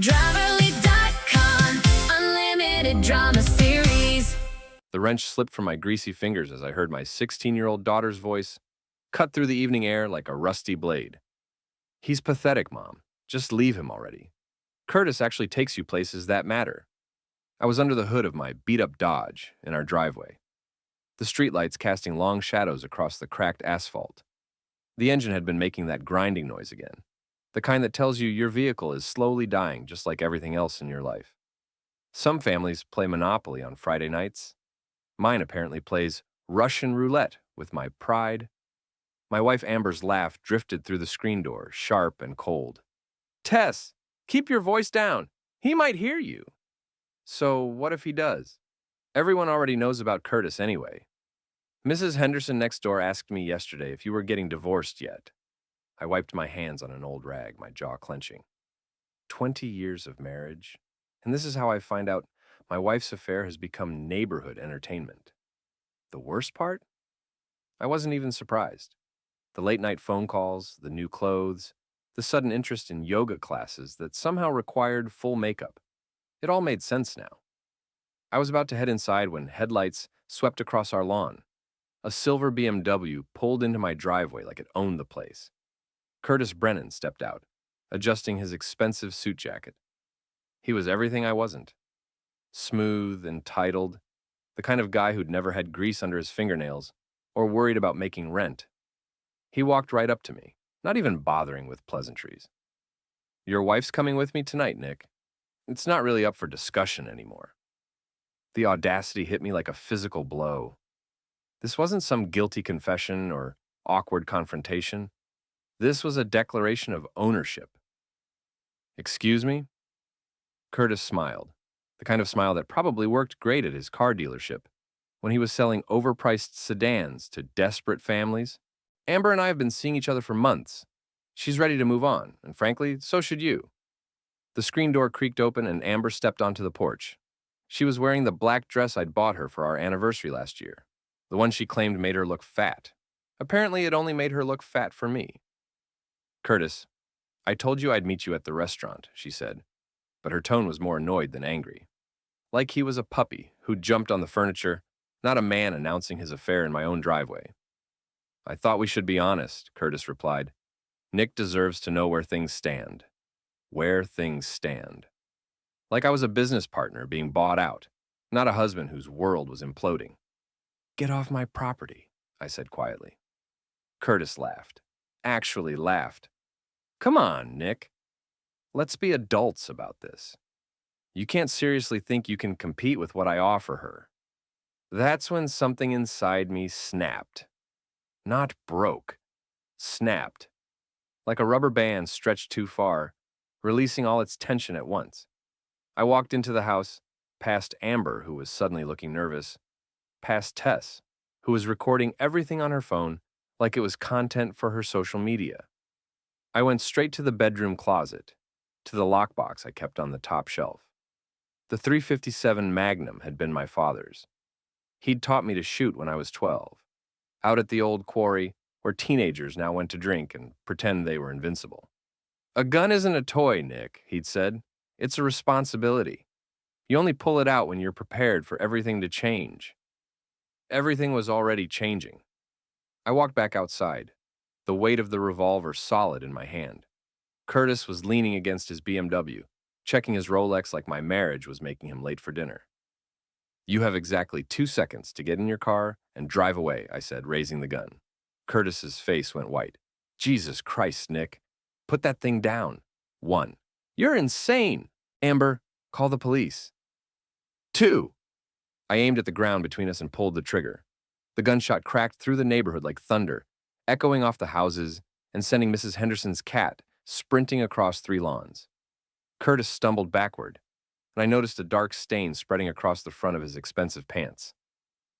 Driverly.com, unlimited drama series. The wrench slipped from my greasy fingers as I heard my 16-year-old daughter's voice cut through the evening air like a rusty blade. "He's pathetic, Mom. Just leave him already. Curtis actually takes you places that matter." I was under the hood of my beat-up Dodge in our driveway, the streetlights casting long shadows across the cracked asphalt. The engine had been making that grinding noise again, the kind that tells you your vehicle is slowly dying just like everything else in your life. Some families play Monopoly on Friday nights. Mine apparently plays Russian roulette with my pride. My wife Amber's laugh drifted through the screen door, sharp and cold. "Tess, keep your voice down. He might hear you." So what if he does? Everyone already knows about Curtis anyway. Mrs. Henderson next door asked me yesterday if you were getting divorced yet. I wiped my hands on an old rag, my jaw clenching. 20 years of marriage, and this is how I find out my wife's affair has become neighborhood entertainment. The worst part? I wasn't even surprised. The late-night phone calls, the new clothes, the sudden interest in yoga classes that somehow required full makeup. It all made sense now. I was about to head inside when headlights swept across our lawn. A silver BMW pulled into my driveway like it owned the place. Curtis Brennan stepped out, adjusting his expensive suit jacket. He was everything I wasn't. Smooth, entitled, the kind of guy who'd never had grease under his fingernails or worried about making rent. He walked right up to me, not even bothering with pleasantries. "Your wife's coming with me tonight, Nick. It's not really up for discussion anymore." The audacity hit me like a physical blow. This wasn't some guilty confession or awkward confrontation. This was a declaration of ownership. "Excuse me?" Curtis smiled, the kind of smile that probably worked great at his car dealership when he was selling overpriced sedans to desperate families. "Amber and I have been seeing each other for months. She's ready to move on, and frankly, so should you." The screen door creaked open and Amber stepped onto the porch. She was wearing the black dress I'd bought her for our anniversary last year, the one she claimed made her look fat. Apparently, it only made her look fat for me. "Curtis, I told you I'd meet you at the restaurant," she said, but her tone was more annoyed than angry. Like he was a puppy who jumped on the furniture, not a man announcing his affair in my own driveway. "I thought we should be honest," Curtis replied. "Nick deserves to know where things stand." Where things stand. Like I was a business partner being bought out, not a husband whose world was imploding. "Get off my property," I said quietly. Curtis laughed. Actually laughed. "Come on, Nick. Let's be adults about this. You can't seriously think you can compete with what I offer her." That's when something inside me snapped. Not broke. Snapped. Like a rubber band stretched too far, releasing all its tension at once. I walked into the house, past Amber, who was suddenly looking nervous, past Tess, who was recording everything on her phone like it was content for her social media. I went straight to the bedroom closet, to the lockbox I kept on the top shelf. The .357 Magnum had been my father's. He'd taught me to shoot when I was 12, out at the old quarry where teenagers now went to drink and pretend they were invincible. "A gun isn't a toy, Nick," he'd said. "It's a responsibility. You only pull it out when you're prepared for everything to change." Everything was already changing. I walked back outside, the weight of the revolver solid in my hand. Curtis was leaning against his BMW, checking his Rolex like my marriage was making him late for dinner. "You have exactly 2 seconds to get in your car and drive away," I said, raising the gun. Curtis's face went white. "Jesus Christ, Nick. Put that thing down." 1. "You're insane." "Amber, call the police." 2. I aimed at the ground between us and pulled the trigger. The gunshot cracked through the neighborhood like thunder, echoing off the houses and sending Mrs. Henderson's cat sprinting across 3 lawns. Curtis stumbled backward, and I noticed a dark stain spreading across the front of his expensive pants.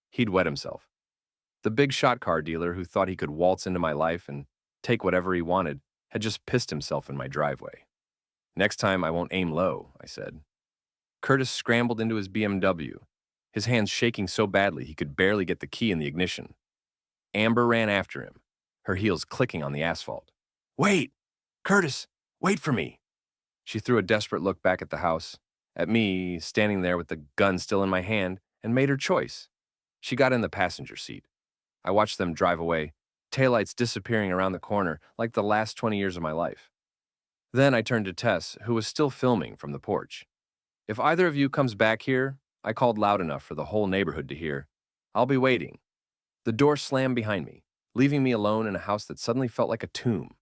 He'd wet himself. The big shot car dealer who thought he could waltz into my life and take whatever he wanted had just pissed himself in my driveway. "Next time I won't aim low," I said. Curtis scrambled into his BMW, his hands shaking so badly he could barely get the key in the ignition. Amber ran after him, her heels clicking on the asphalt. "Wait! Curtis, wait for me!" She threw a desperate look back at the house, at me standing there with the gun still in my hand, and made her choice. She got in the passenger seat. I watched them drive away, taillights disappearing around the corner like the last 20 years of my life. Then I turned to Tess, who was still filming from the porch. If either of you comes back here, I called loud enough for the whole neighborhood to hear. I'll be waiting. The door slammed behind me, leaving me alone in a house that suddenly felt like a tomb.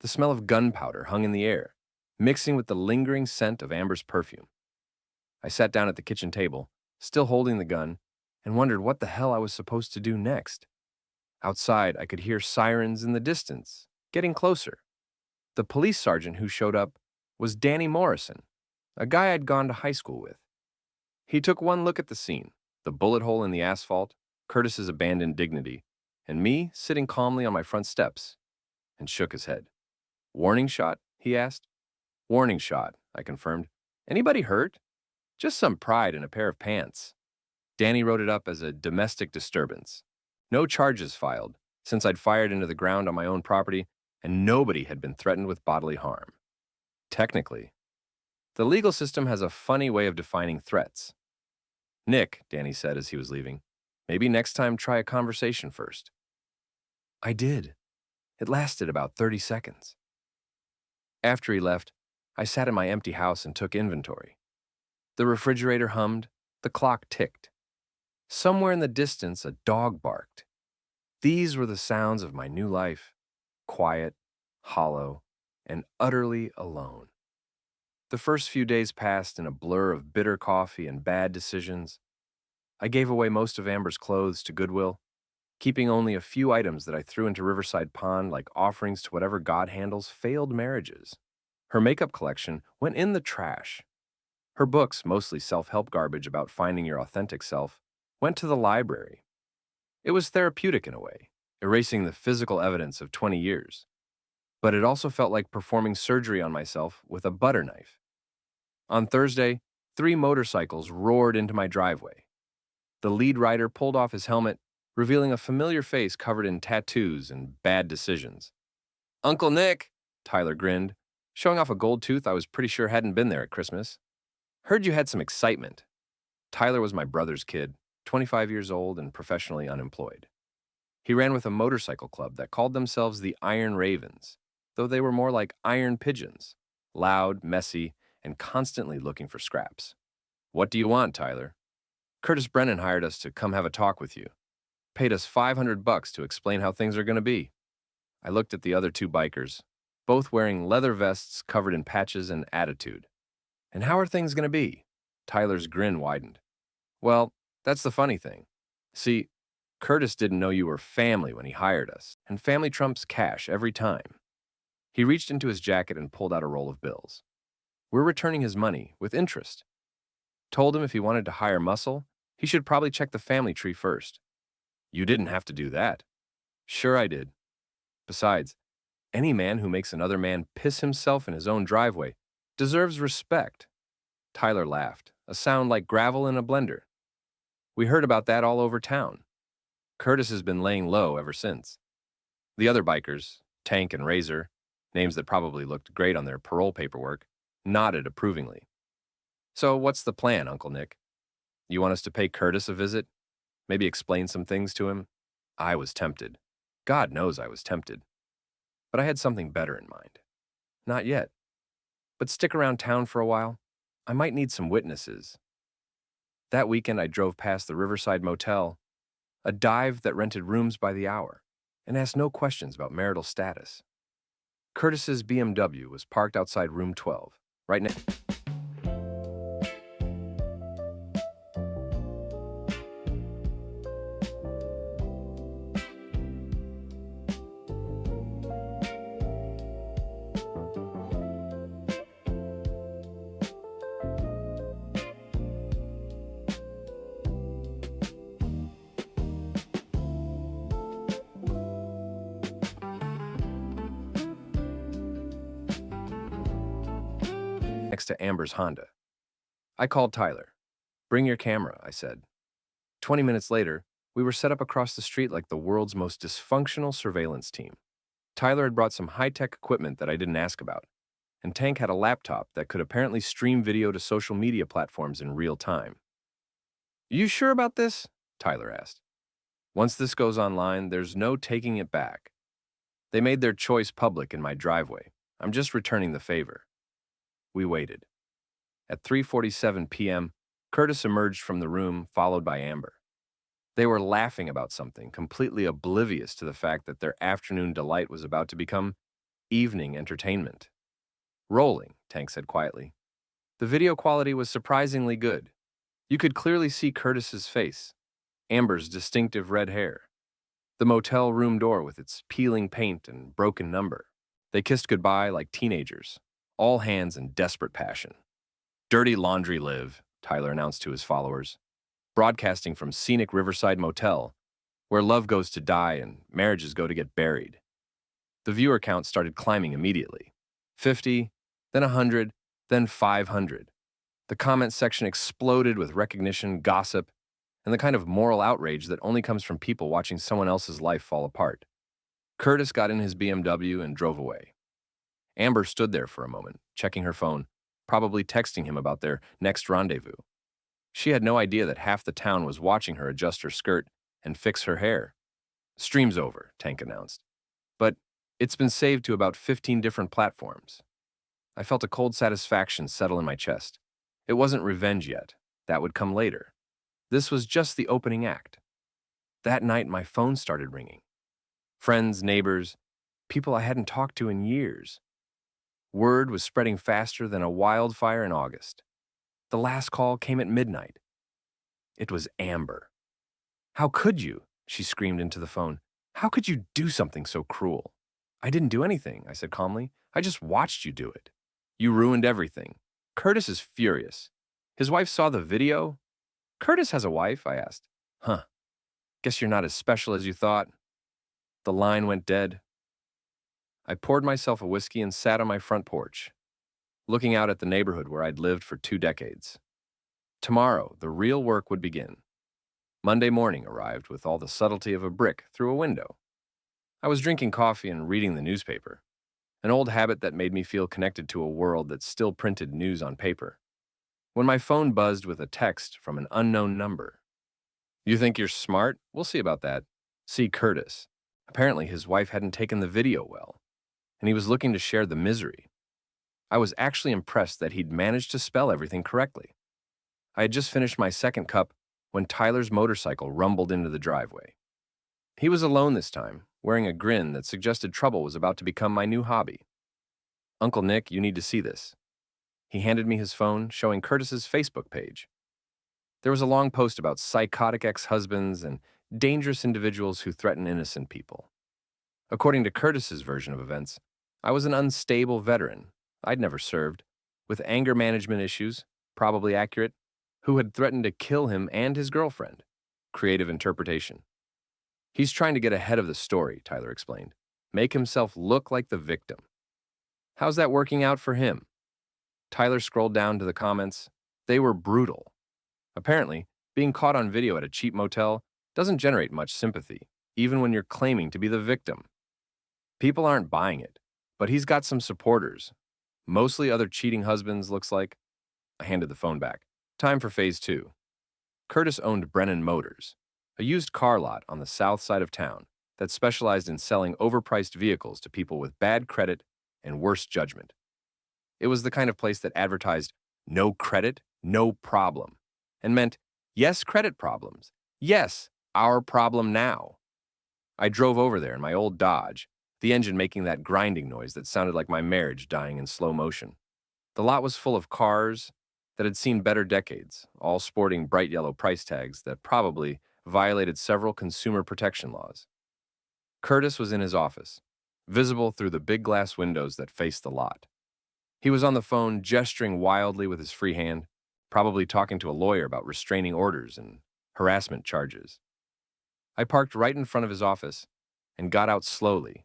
The smell of gunpowder hung in the air, mixing with the lingering scent of Amber's perfume. I sat down at the kitchen table, still holding the gun, and wondered what the hell I was supposed to do next. Outside, I could hear sirens in the distance, getting closer. The police sergeant who showed up was Danny Morrison, a guy I'd gone to high school with. He took one look at the scene, the bullet hole in the asphalt, Curtis's abandoned dignity, and me sitting calmly on my front steps, and shook his head. "Warning shot?" he asked. "Warning shot," I confirmed. "Anybody hurt?" "Just some pride in a pair of pants." Danny wrote it up as a domestic disturbance. No charges filed, since I'd fired into the ground on my own property, and nobody had been threatened with bodily harm. Technically. The legal system has a funny way of defining threats. "Nick," Danny said as he was leaving, "maybe next time try a conversation first." I did. It lasted about 30 seconds. After he left, I sat in my empty house and took inventory. The refrigerator hummed, the clock ticked. Somewhere in the distance, a dog barked. These were the sounds of my new life, quiet, hollow, and utterly alone. The first few days passed in a blur of bitter coffee and bad decisions. I gave away most of Amber's clothes to Goodwill, keeping only a few items that I threw into Riverside Pond like offerings to whatever God handles failed marriages. Her makeup collection went in the trash. Her books, mostly self-help garbage about finding your authentic self, went to the library. It was therapeutic in a way, erasing the physical evidence of 20 years. But it also felt like performing surgery on myself with a butter knife. On Thursday, 3 motorcycles roared into my driveway. The lead rider pulled off his helmet, revealing a familiar face covered in tattoos and bad decisions. "Uncle Nick," Tyler grinned, showing off a gold tooth I was pretty sure hadn't been there at Christmas. "Heard you had some excitement." Tyler was my brother's kid, 25 years old and professionally unemployed. He ran with a motorcycle club that called themselves the Iron Ravens, though they were more like iron pigeons, loud, messy, and constantly looking for scraps. "What do you want, Tyler?" "Curtis Brennan hired us to come have a talk with you. Paid us $500 to explain how things are going to be." I looked at the other 2 bikers, both wearing leather vests covered in patches and attitude. "And how are things going to be?" Tyler's grin widened. "Well, that's the funny thing. See, Curtis didn't know you were family when he hired us, and family trumps cash every time." He reached into his jacket and pulled out a roll of bills. "We're returning his money with interest. Told him if he wanted to hire muscle, he should probably check the family tree first." "You didn't have to do that." "Sure I did. Besides, any man who makes another man piss himself in his own driveway deserves respect." Tyler laughed, a sound like gravel in a blender. "We heard about that all over town. Curtis has been laying low ever since." The other bikers, Tank and Razor, names that probably looked great on their parole paperwork, nodded approvingly. "So what's the plan, Uncle Nick? You want us to pay Curtis a visit? Maybe explain some things to him?" I was tempted. God knows I was tempted. But I had something better in mind. "Not yet. But stick around town for a while. I might need some witnesses." That weekend I drove past the Riverside Motel, a dive that rented rooms by the hour, and asked no questions about marital status. Curtis's BMW was parked outside room 12, right next. Next to Amber's Honda. I called Tyler. "Bring your camera," I said. 20 minutes later, we were set up across the street like the world's most dysfunctional surveillance team. Tyler had brought some high-tech equipment that I didn't ask about, and Tank had a laptop that could apparently stream video to social media platforms in real time. You sure about this? Tyler asked. Once this goes online, there's no taking it back. They made their choice public in my driveway. I'm just returning the favor. We waited. At 3:47 p.m., Curtis emerged from the room, followed by Amber. They were laughing about something, completely oblivious to the fact that their afternoon delight was about to become evening entertainment. Rolling, Tank said quietly. The video quality was surprisingly good. You could clearly see Curtis's face, Amber's distinctive red hair, the motel room door with its peeling paint and broken number. They kissed goodbye like teenagers, all hands in desperate passion. Dirty laundry live, Tyler announced to his followers, broadcasting from scenic Riverside Motel, where love goes to die and marriages go to get buried. The viewer count started climbing immediately. 50, then 100, then 500. The comment section exploded with recognition, gossip, and the kind of moral outrage that only comes from people watching someone else's life fall apart. Curtis got in his BMW and drove away. Amber stood there for a moment, checking her phone, probably texting him about their next rendezvous. She had no idea that half the town was watching her adjust her skirt and fix her hair. Stream's over, Tank announced. But it's been saved to about 15 different platforms. I felt a cold satisfaction settle in my chest. It wasn't revenge yet. That would come later. This was just the opening act. That night, my phone started ringing. Friends, neighbors, people I hadn't talked to in years. Word was spreading faster than a wildfire in August. The last call came at midnight. It was Amber. How could you? She screamed into the phone. How could you do something so cruel? I didn't do anything, I said calmly. I just watched you do it. You ruined everything. Curtis is furious. His wife saw the video. Curtis has a wife, I asked. Huh. Guess you're not as special as you thought. The line went dead. I poured myself a whiskey and sat on my front porch, looking out at the neighborhood where I'd lived for 2 decades. Tomorrow, the real work would begin. Monday morning arrived with all the subtlety of a brick through a window. I was drinking coffee and reading the newspaper, an old habit that made me feel connected to a world that still printed news on paper. When my phone buzzed with a text from an unknown number. You think you're smart? We'll see about that. See Curtis. Apparently his wife hadn't taken the video well, and he was looking to share the misery. I was actually impressed that he'd managed to spell everything correctly. I had just finished my second cup when Tyler's motorcycle rumbled into the driveway. He was alone this time, wearing a grin that suggested trouble was about to become my new hobby. Uncle Nick, you need to see this. He handed me his phone, showing Curtis's Facebook page. There was a long post about psychotic ex-husbands and dangerous individuals who threaten innocent people. According to Curtis's version of events, I was an unstable veteran, I'd never served, with anger management issues, probably accurate, who had threatened to kill him and his girlfriend. Creative interpretation. He's trying to get ahead of the story, Tyler explained. Make himself look like the victim. How's that working out for him? Tyler scrolled down to the comments. They were brutal. Apparently, being caught on video at a cheap motel doesn't generate much sympathy, even when you're claiming to be the victim. People aren't buying it, but he's got some supporters. Mostly other cheating husbands, looks like. I handed the phone back. Time for phase 2. Curtis owned Brennan Motors, a used car lot on the south side of town that specialized in selling overpriced vehicles to people with bad credit and worse judgment. It was the kind of place that advertised no credit, no problem, and meant yes, credit problems. Yes, our problem now. I drove over there in my old Dodge, the engine making that grinding noise that sounded like my marriage dying in slow motion. The lot was full of cars that had seen better decades, all sporting bright yellow price tags that probably violated several consumer protection laws. Curtis was in his office, visible through the big glass windows that faced the lot. He was on the phone, gesturing wildly with his free hand, probably talking to a lawyer about restraining orders and harassment charges. I parked right in front of his office and got out slowly,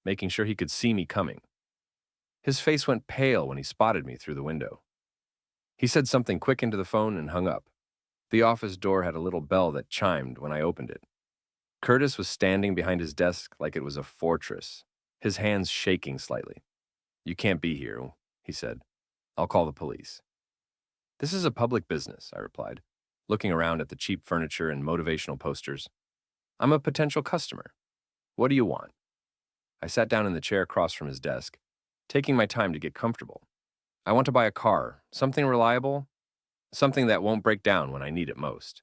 making sure he could see me coming. His face went pale when he spotted me through the window. He said something quick into the phone and hung up. The office door had a little bell that chimed when I opened it. Curtis was standing behind his desk like it was a fortress, his hands shaking slightly. You can't be here, he he said. I'll call the police. This is a public business, I replied, looking around at the cheap furniture and motivational posters. I'm a potential customer. What do you want? I sat down in the chair across from his desk, taking my time to get comfortable. I want to buy a car, something reliable, something that won't break down when I need it most.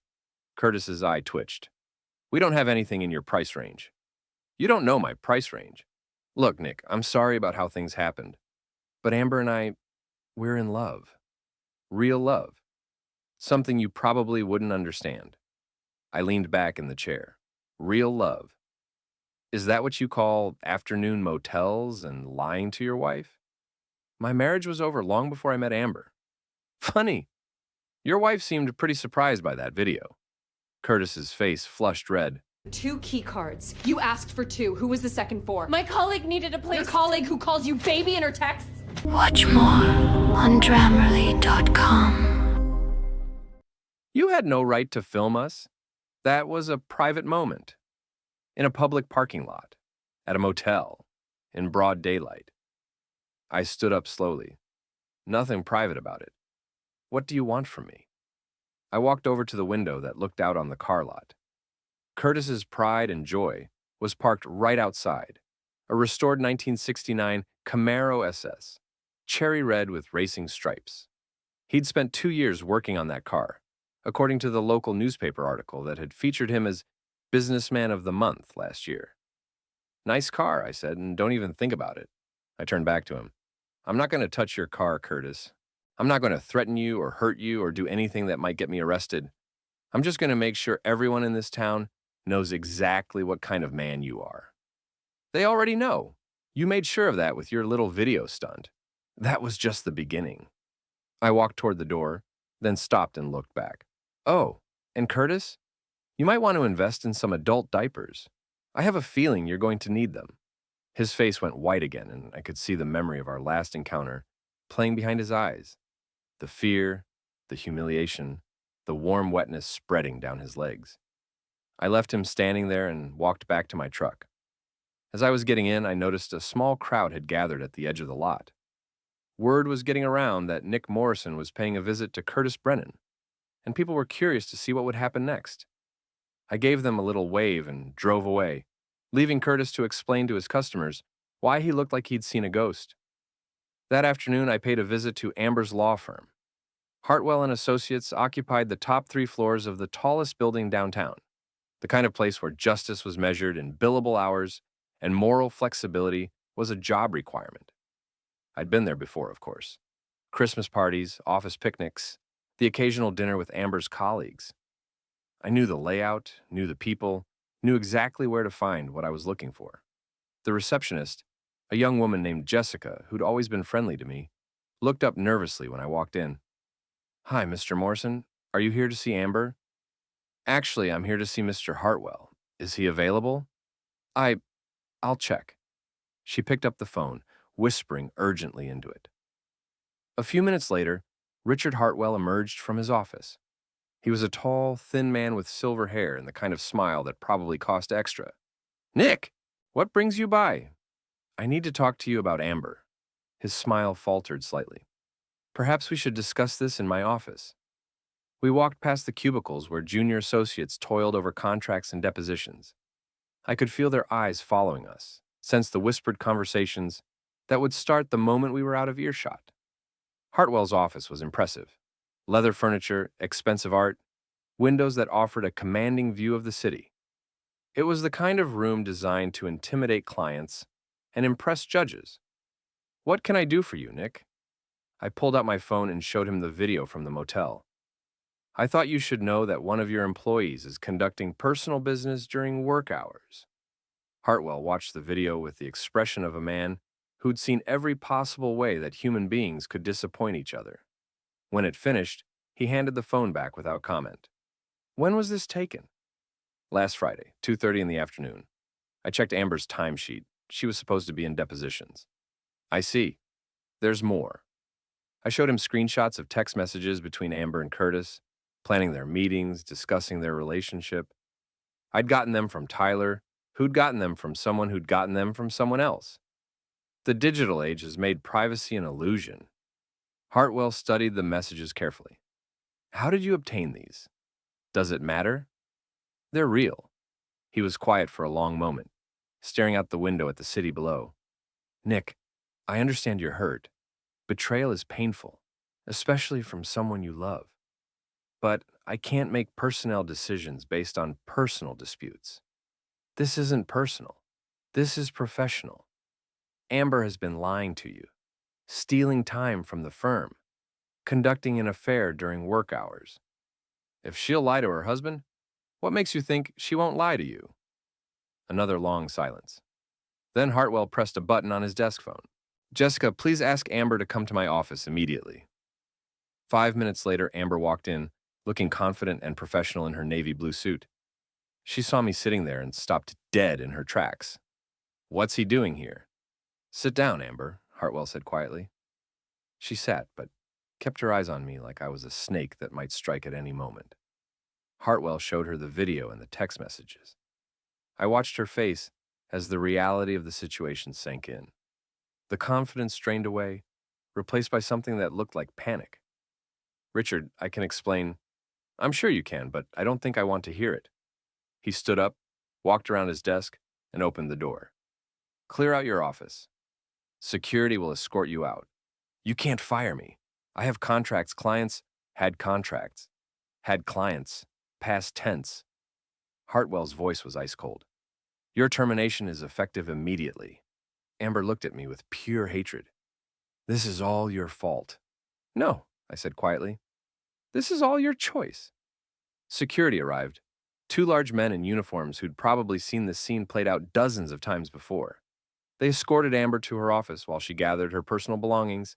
Curtis's eye twitched. We don't have anything in your price range. You don't know my price range. Look, Nick, I'm sorry about how things happened, but Amber and I, we're in love. Real love. Something you probably wouldn't understand. I leaned back in the chair. Real love. Is that what you call afternoon motels and lying to your wife? My marriage was over long before I met Amber. Funny. Your wife seemed pretty surprised by that video. Curtis's face flushed red. 2 key cards. You asked for 2. Who was the second for? My colleague needed a place. Your colleague who calls you baby in her texts? Watch more on Grammarly.com. You had no right to film us. That was a private moment. In a public parking lot. At a motel. In broad daylight. I stood up slowly. Nothing private about it. What do you want from me? I walked over to the window that looked out on the car lot. Curtis's pride and joy was parked right outside. A restored 1969 Camaro SS, cherry red with racing stripes. He'd spent 2 years working on that car, according to the local newspaper article that had featured him as Businessman of the Month last year. Nice car, I said, and don't even think about it. I turned back to him. I'm not going to touch your car, Curtis. I'm not going to threaten you or hurt you or do anything that might get me arrested. I'm just going to make sure everyone in this town knows exactly what kind of man you are. They already know. You made sure of that with your little video stunt. That was just the beginning. I walked toward the door, then stopped and looked back. Oh, and Curtis, you might want to invest in some adult diapers. I have a feeling you're going to need them. His face went white again, and I could see the memory of our last encounter playing behind his eyes. The fear, the humiliation, the warm wetness spreading down his legs. I left him standing there and walked back to my truck. As I was getting in, I noticed a small crowd had gathered at the edge of the lot. Word was getting around that Nick Morrison was paying a visit to Curtis Brennan, and people were curious to see what would happen next. I gave them a little wave and drove away, leaving Curtis to explain to his customers why he looked like he'd seen a ghost. That afternoon, I paid a visit to Amber's law firm. Hartwell and Associates occupied the top 3 floors of the tallest building downtown, the kind of place where justice was measured in billable hours and moral flexibility was a job requirement. I'd been there before, of course. Christmas parties, office picnics, the occasional dinner with Amber's colleagues. I knew the layout, knew the people, knew exactly where to find what I was looking for. The receptionist, a young woman named Jessica, who'd always been friendly to me, looked up nervously when I walked in. Hi, Mr. Morrison. Are you here to see Amber? Actually, I'm here to see Mr. Hartwell. Is he available? I'll check. She picked up the phone, whispering urgently into it. A few minutes later, Richard Hartwell emerged from his office. He was a tall, thin man with silver hair and the kind of smile that probably cost extra. Nick, what brings you by? I need to talk to you about Amber. His smile faltered slightly. Perhaps we should discuss this in my office. We walked past the cubicles where junior associates toiled over contracts and depositions. I could feel their eyes following us, sense the whispered conversations that would start the moment we were out of earshot. Hartwell's office was impressive. Leather furniture, expensive art, windows that offered a commanding view of the city. It was the kind of room designed to intimidate clients and impress judges. What can I do for you, Nick? I pulled out my phone and showed him the video from the motel. I thought you should know that one of your employees is conducting personal business during work hours. Hartwell watched the video with the expression of a man who'd seen every possible way that human beings could disappoint each other. When it finished, he handed the phone back without comment. When was this taken? Last Friday, 2:30 in the afternoon. I checked Amber's timesheet. She was supposed to be in depositions. I see. There's more. I showed him screenshots of text messages between Amber and Curtis, planning their meetings, discussing their relationship. I'd gotten them from Tyler, who'd gotten them from someone who'd gotten them from someone else. The digital age has made privacy an illusion, Hartwell studied the messages carefully. How did you obtain these? Does it matter? They're real. He was quiet for a long moment, staring out the window at the city below. Nick, I understand you're hurt. Betrayal is painful, especially from someone you love. But I can't make personnel decisions based on personal disputes. This isn't personal. This is professional. Amber has been lying to you, stealing time from the firm, conducting an affair during work hours. If she'll lie to her husband, what makes you think she won't lie to you? Another long silence. Then Hartwell pressed a button on his desk phone. Jessica, please ask Amber to come to my office immediately. 5 minutes later, Amber walked in, looking confident and professional in her navy blue suit. She saw me sitting there and stopped dead in her tracks. What's he doing here? Sit down, Amber, Hartwell said quietly. She sat, but kept her eyes on me like I was a snake that might strike at any moment. Hartwell showed her the video and the text messages. I watched her face as the reality of the situation sank in. The confidence drained away, replaced by something that looked like panic. Richard, I can explain. I'm sure you can, but I don't think I want to hear it. He stood up, walked around his desk, and opened the door. Clear out your office. Security will escort you out. You can't fire me. I have contracts, clients, had contracts, had clients, past tense. Hartwell's voice was ice cold. Your termination is effective immediately. Amber looked at me with pure hatred. This is all your fault. No, I said quietly. This is all your choice. Security arrived. 2 large men in uniforms who'd probably seen this scene played out dozens of times before. They escorted Amber to her office while she gathered her personal belongings,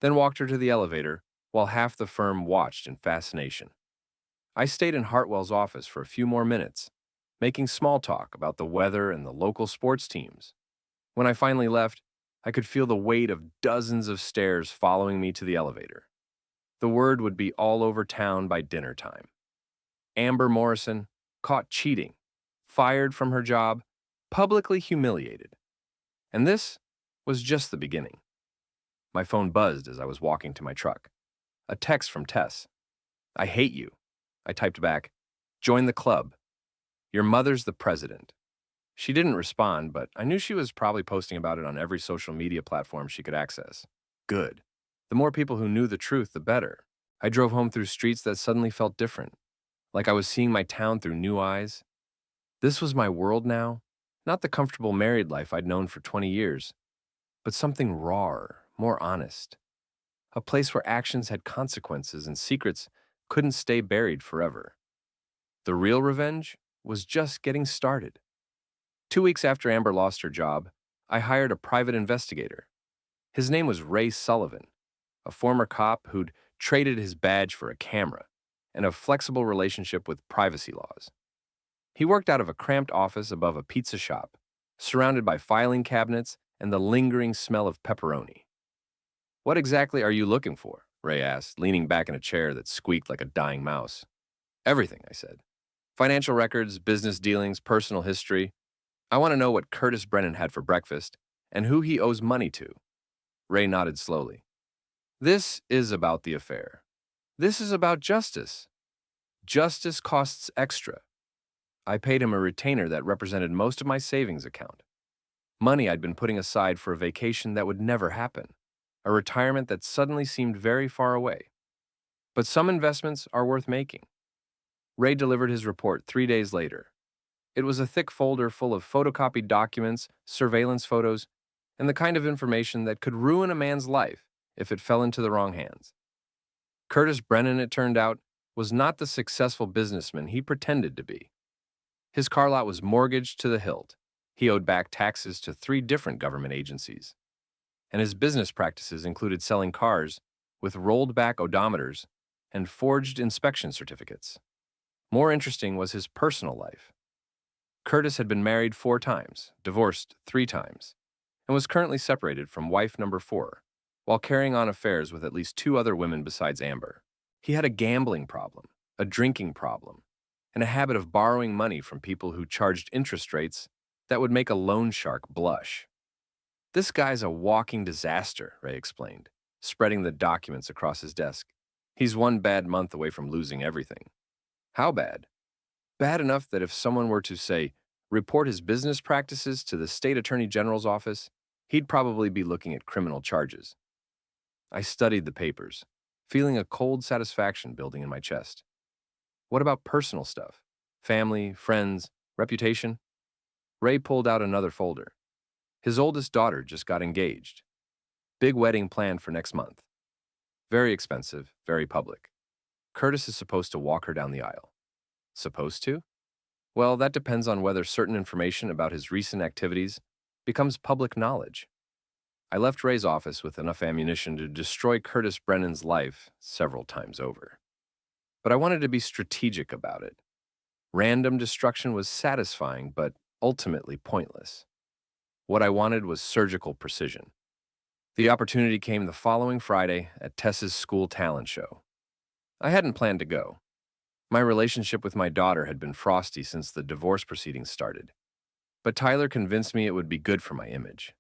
then walked her to the elevator while half the firm watched in fascination. I stayed in Hartwell's office for a few more minutes, making small talk about the weather and the local sports teams. When I finally left, I could feel the weight of dozens of stares following me to the elevator. The word would be all over town by dinner time. Amber Morrison, caught cheating, fired from her job, publicly humiliated. And this was just the beginning. My phone buzzed as I was walking to my truck. A text from Tess. I hate you. I typed back, join the club. Your mother's the president. She didn't respond, but I knew she was probably posting about it on every social media platform she could access. Good. The more people who knew the truth, the better. I drove home through streets that suddenly felt different, like I was seeing my town through new eyes. This was my world now, not the comfortable married life I'd known for 20 years, but something rawer, more honest. A place where actions had consequences and secrets couldn't stay buried forever. The real revenge was just getting started. 2 weeks after Amber lost her job, I hired a private investigator. His name was Ray Sullivan, a former cop who'd traded his badge for a camera and a flexible relationship with privacy laws. He worked out of a cramped office above a pizza shop, surrounded by filing cabinets and the lingering smell of pepperoni. What exactly are you looking for? Ray asked, leaning back in a chair that squeaked like a dying mouse. Everything, I said. Financial records, business dealings, personal history. I want to know what Curtis Brennan had for breakfast and who he owes money to. Ray nodded slowly. This is about the affair. This is about justice. Justice costs extra. I paid him a retainer that represented most of my savings account. Money I'd been putting aside for a vacation that would never happen. A retirement that suddenly seemed very far away. But some investments are worth making. Ray delivered his report 3 days later. It was a thick folder full of photocopied documents, surveillance photos, and the kind of information that could ruin a man's life if it fell into the wrong hands. Curtis Brennan, it turned out, was not the successful businessman he pretended to be. His car lot was mortgaged to the hilt. He owed back taxes to 3 different government agencies. And his business practices included selling cars with rolled-back odometers and forged inspection certificates. More interesting was his personal life. Curtis had been married 4 times, divorced 3 times, and was currently separated from wife number 4, while carrying on affairs with at least 2 other women besides Amber. He had a gambling problem, a drinking problem, and a habit of borrowing money from people who charged interest rates that would make a loan shark blush. This guy's a walking disaster, Ray explained. spreading the documents across his desk. He's one bad month away from losing everything. How bad? Bad enough that if someone were to, say, report his business practices to the state attorney general's office, he'd probably be looking at criminal charges. I studied the papers, feeling a cold satisfaction building in my chest. What about personal stuff? Family, friends, reputation? Ray pulled out another folder. His oldest daughter just got engaged. Big wedding planned for next month. Very expensive, very public. Curtis is supposed to walk her down the aisle. Supposed to? Well, that depends on whether certain information about his recent activities becomes public knowledge. I left Ray's office with enough ammunition to destroy Curtis Brennan's life several times over. But I wanted to be strategic about it. Random destruction was satisfying, but ultimately pointless. What I wanted was surgical precision. The opportunity came the following Friday at Tess's school talent show. I hadn't planned to go. My relationship with my daughter had been frosty since the divorce proceedings started. But Tyler convinced me it would be good for my image.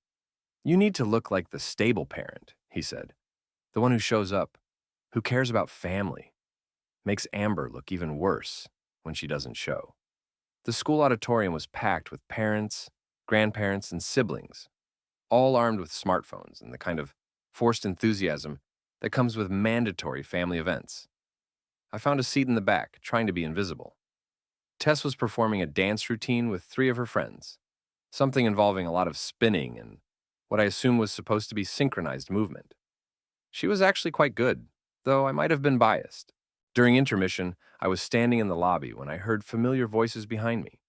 You need to look like the stable parent, he said. The one who shows up, who cares about family. Makes Amber look even worse when she doesn't show. The school auditorium was packed with parents, grandparents, and siblings, all armed with smartphones and the kind of forced enthusiasm that comes with mandatory family events. I found a seat in the back, trying to be invisible. Tess was performing a dance routine with 3 of her friends, something involving a lot of spinning and what I assumed was supposed to be synchronized movement. She was actually quite good, though I might have been biased. During intermission, I was standing in the lobby when I heard familiar voices behind me.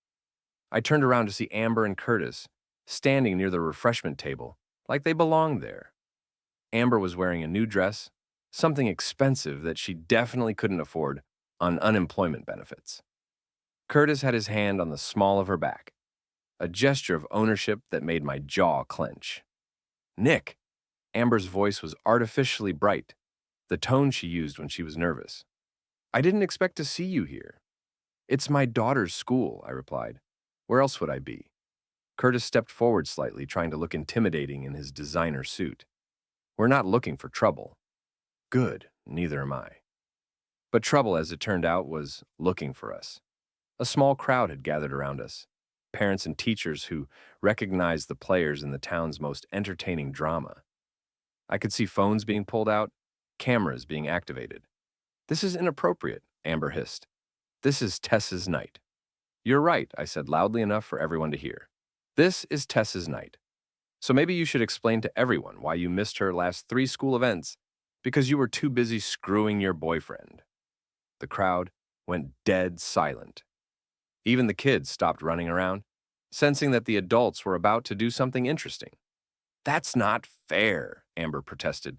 I turned around to see Amber and Curtis standing near the refreshment table like they belonged there. Amber was wearing a new dress, something expensive that she definitely couldn't afford on unemployment benefits. Curtis had his hand on the small of her back, a gesture of ownership that made my jaw clench. Nick! Amber's voice was artificially bright, the tone she used when she was nervous. I didn't expect to see you here. It's my daughter's school, I replied. Where else would I be? Curtis stepped forward slightly, trying to look intimidating in his designer suit. We're not looking for trouble. Good, neither am I. But trouble, as it turned out, was looking for us. A small crowd had gathered around us, parents and teachers who recognized the players in the town's most entertaining drama. I could see phones being pulled out, cameras being activated. This is inappropriate, Amber hissed. This is Tess's night. You're right, I said loudly enough for everyone to hear. This is Tess's night. So maybe you should explain to everyone why you missed her last 3 school events because you were too busy screwing your boyfriend. The crowd went dead silent. Even the kids stopped running around, sensing that the adults were about to do something interesting. That's not fair, Amber protested.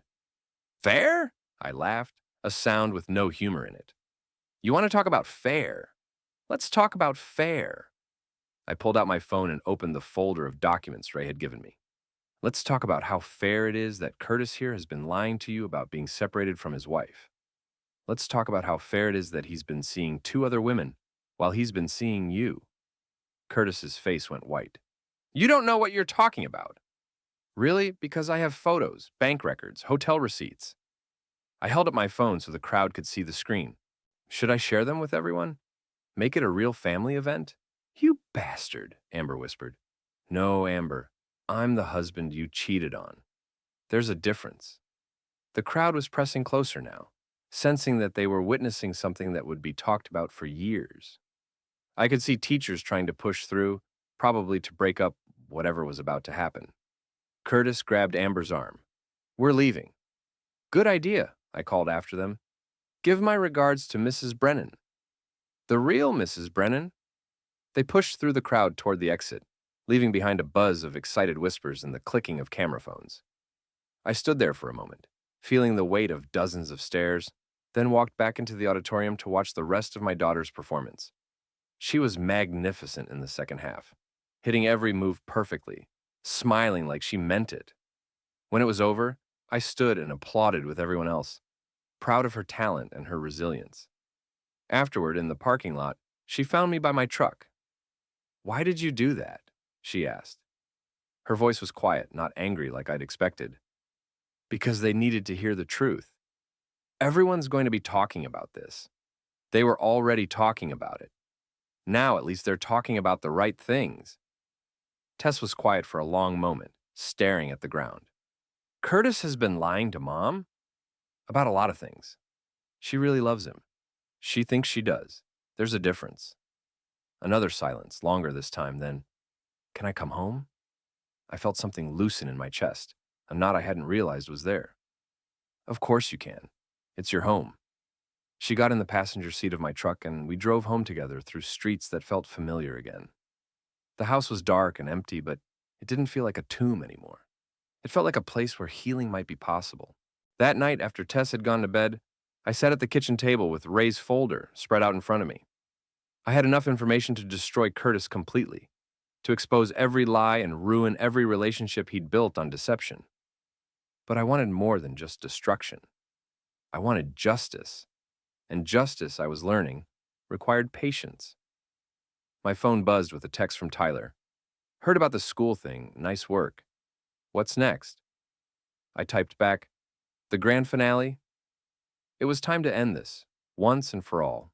Fair? I laughed, a sound with no humor in it. You want to talk about fair? Let's talk about fair. I pulled out my phone and opened the folder of documents Ray had given me. Let's talk about how fair it is that Curtis here has been lying to you about being separated from his wife. Let's talk about how fair it is that he's been seeing 2 other women while he's been seeing you. Curtis's face went white. You don't know what you're talking about. Really? Because I have photos, bank records, hotel receipts. I held up my phone so the crowd could see the screen. Should I share them with everyone? Make it a real family event? You bastard, Amber whispered. No, Amber. I'm the husband you cheated on. There's a difference. The crowd was pressing closer now, sensing that they were witnessing something that would be talked about for years. I could see teachers trying to push through, probably to break up whatever was about to happen. Curtis grabbed Amber's arm. We're leaving. Good idea, I called after them. Give my regards to Mrs. Brennan. The real Mrs. Brennan? They pushed through the crowd toward the exit, leaving behind a buzz of excited whispers and the clicking of camera phones. I stood there for a moment, feeling the weight of dozens of stares, then walked back into the auditorium to watch the rest of my daughter's performance. She was magnificent in the second half, hitting every move perfectly, smiling like she meant it. When it was over, I stood and applauded with everyone else, proud of her talent and her resilience. Afterward, in the parking lot, she found me by my truck. Why did you do that? She asked. Her voice was quiet, not angry like I'd expected. because they needed to hear the truth. Everyone's going to be talking about this. They were already talking about it. Now, at least, they're talking about the right things. Tess was quiet for a long moment, staring at the ground. Curtis has been lying to Mom about a lot of things. She really loves him. She thinks she does. There's a difference. Another silence, longer this time, then, "Can I come home?" I felt something loosen in my chest, a knot I hadn't realized was there. "Of course you can. It's your home." She got in the passenger seat of my truck and we drove home together through streets that felt familiar again. The house was dark and empty, but it didn't feel like a tomb anymore. It felt like a place where healing might be possible. That night, after Tess had gone to bed, I sat at the kitchen table with Ray's folder spread out in front of me. I had enough information to destroy Curtis completely, to expose every lie and ruin every relationship he'd built on deception. But I wanted more than just destruction. I wanted justice. And justice, I was learning, required patience. My phone buzzed with a text from Tyler. "Heard about the school thing. Nice work. What's next?" I typed back, "The grand finale?" It was time to end this, once and for all.